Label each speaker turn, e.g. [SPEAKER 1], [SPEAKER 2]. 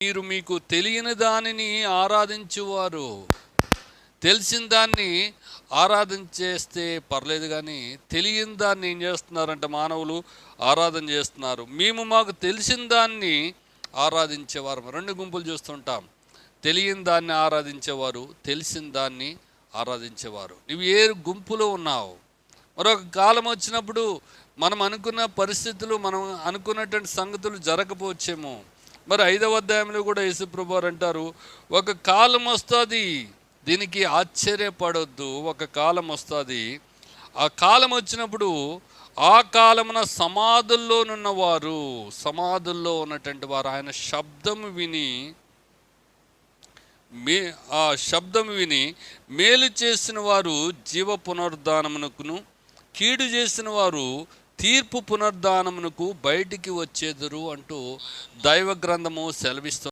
[SPEAKER 1] మీరు మీకు తెలియని దానిని ఆరాధించువారు. తెలిసిన దాన్ని ఆరాధించేస్తే పర్లేదు, కానీ తెలియని దాన్ని ఏం చేస్తున్నారంటే మానవులు ఆరాధన చేస్తున్నారు. మేము మాకు తెలిసిన దాన్ని ఆరాధించేవారు. రెండు గుంపులు చూస్తుంటాం, తెలియని దాన్ని ఆరాధించేవారు, తెలిసిన దాన్ని ఆరాధించేవారు. నువ్వు ఏ గుంపులో ఉన్నావు? మరొక కాలం వచ్చినప్పుడు మనం అనుకున్న పరిస్థితులు, మనం అనుకున్నటువంటి సంగతులు జరగకపోవచ్చేమో. మరి 5వ అధ్యాయంలో కూడా యేసుప్రభు వారు అంటారు, ఒక కాలం వస్తుంది, దీనికి ఆశ్చర్యపడొద్దు. ఒక కాలం వస్తుంది, ఆ కాలం వచ్చినప్పుడు ఆ కాలమున సమాధుల్లో ఉన్నటువంటి వారు ఆయన శబ్దం విని మేలు చేసిన వారు జీవ పునరుద్ధానమునకును, కీడు చేసిన వారు తీర్పు పునరుద్ధానమునకు బయటికి వచ్చేదురు అంటూ దైవ గ్రంథము సెలవిస్తుంది.